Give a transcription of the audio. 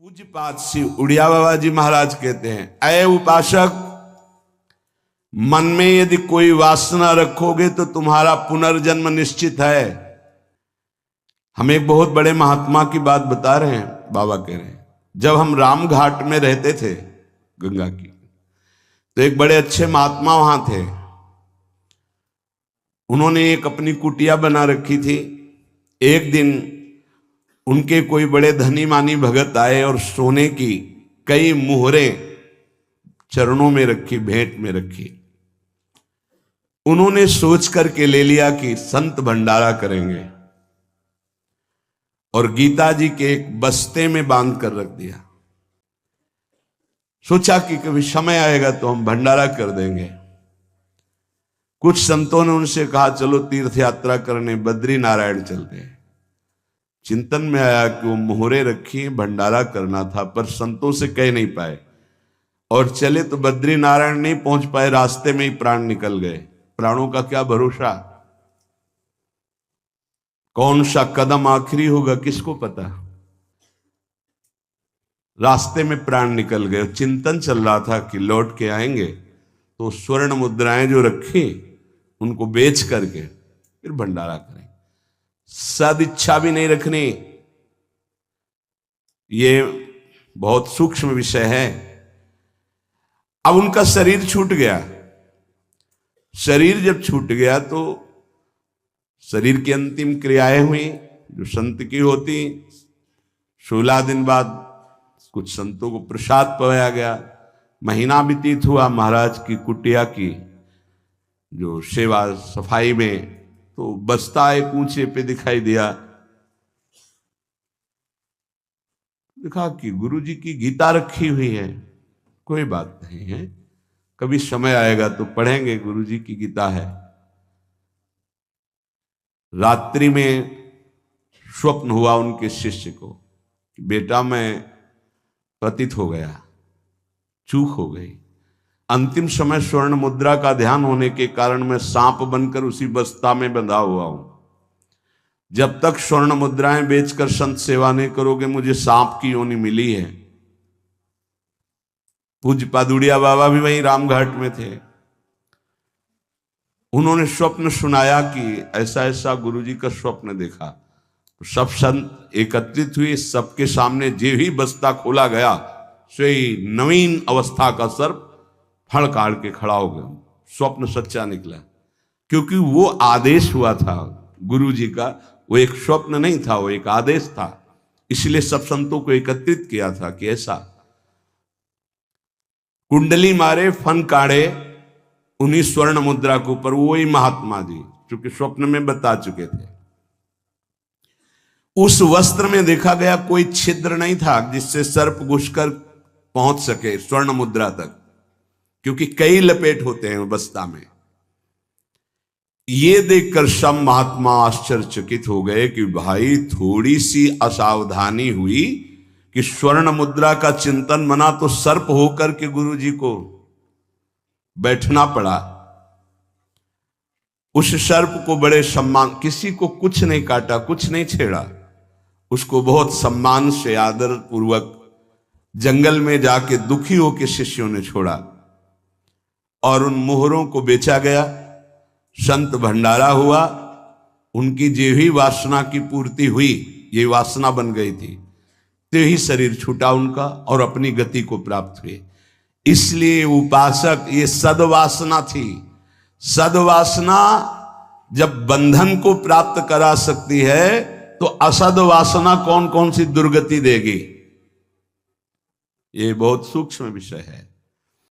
पूज्यपाद श्री उड़िया बाबा जी महाराज कहते हैं, अय उपासक, मन में यदि कोई वासना रखोगे तो तुम्हारा पुनर्जन्म निश्चित है। हम एक बहुत बड़े महात्मा की बात बता रहे हैं। बाबा कह रहे हैं, जब हम राम घाट में रहते थे गंगा की, तो एक बड़े अच्छे महात्मा वहां थे। उन्होंने एक अपनी कुटिया बना रखी थी। एक दिन उनके कोई बड़े धनी मानी भगत आए और सोने की कई मुहरें चरणों में रखी, भेंट में रखी। उन्होंने सोच करके ले लिया कि संत भंडारा करेंगे, और गीता जी के एक बस्ते में बांध कर रख दिया। सोचा कि कभी समय आएगा तो हम भंडारा कर देंगे। कुछ संतों ने उनसे कहा, चलो तीर्थ यात्रा करने बद्री नारायण चलते हैं। चिंतन में आया कि वो मोहरे रखी, भंडारा करना था, पर संतों से कह नहीं पाए, और चले तो बद्री नारायण नहीं पहुंच पाए, रास्ते में ही प्राण निकल गए। प्राणों का क्या भरोसा, कौन सा कदम आखिरी होगा किसको पता। रास्ते में प्राण निकल गए। चिंतन चल रहा था कि लौट के आएंगे तो स्वर्ण मुद्राएं जो रखी उनको बेच करके फिर भंडारा करें। सदिच्छा भी नहीं रखनी, ये बहुत सूक्ष्म विषय है। अब उनका शरीर छूट गया। शरीर जब छूट गया तो शरीर की अंतिम क्रियाएं हुई जो संत की होती। 16 दिन बाद कुछ संतों को प्रसाद पवाया गया। महीना व्यतीत हुआ महाराज की कुटिया की जो सेवा सफाई में, तो बस्ता एक ऊंचे पे दिखाई दिया। देखा कि गुरु जी की गीता रखी हुई है। कोई बात नहीं है, कभी समय आएगा तो पढ़ेंगे, गुरु जी की गीता है। रात्रि में स्वप्न हुआ उनके शिष्य को, बेटा मैं पतित हो गया, चूक हो गई। अंतिम समय स्वर्ण मुद्रा का ध्यान होने के कारण मैं सांप बनकर उसी बस्ता में बंधा हुआ हूं। जब तक स्वर्ण मुद्राएं बेचकर संत सेवा नहीं करोगे, मुझे सांप की योनि मिली है। पूज्यपाद उड़िया बाबा भी वहीं रामघाट में थे। उन्होंने स्वप्न सुनाया कि ऐसा ऐसा गुरुजी का स्वप्न देखा। तो सब संत एकत्रित हुए, सबके सामने जे ही बस्ता खोला गया, सोई नवीन अवस्था का सर्प फड़ काट के खड़ा हो गया। स्वप्न सच्चा निकला, क्योंकि वो आदेश हुआ था गुरु जी का। वो एक स्वप्न नहीं था, वो एक आदेश था। इसलिए सब संतों को एकत्रित किया था कि ऐसा कुंडली मारे, फन काढ़े उन्हीं स्वर्ण मुद्रा के ऊपर। वही महात्मा जी चूंकि स्वप्न में बता चुके थे। उस वस्त्र में देखा गया कोई छिद्र नहीं था जिससे सर्प घुसकर पहुंच सके स्वर्ण मुद्रा तक, क्योंकि कई लपेट होते हैं बस्ता में। ये देखकर सब महात्मा आश्चर्यचकित हो गए कि भाई थोड़ी सी असावधानी हुई कि स्वर्ण मुद्रा का चिंतन बना तो सर्प होकर के गुरु जी को बैठना पड़ा। उस सर्प को बड़े सम्मान, किसी को कुछ नहीं काटा, कुछ नहीं छेड़ा, उसको बहुत सम्मान से आदर पूर्वक जंगल में जाके दुखी होकर शिष्यों ने छोड़ा, और उन मोहरों को बेचा गया। संत भंडारा हुआ, उनकी जो ही वासना की पूर्ति हुई, ये वासना बन गई थी, तो ही शरीर छूटा उनका और अपनी गति को प्राप्त हुए। इसलिए उपासक, ये सद्वासना थी। सद्वासना जब बंधन को प्राप्त करा सकती है, तो असद वासना कौन कौन सी दुर्गति देगी, ये बहुत सूक्ष्म विषय है।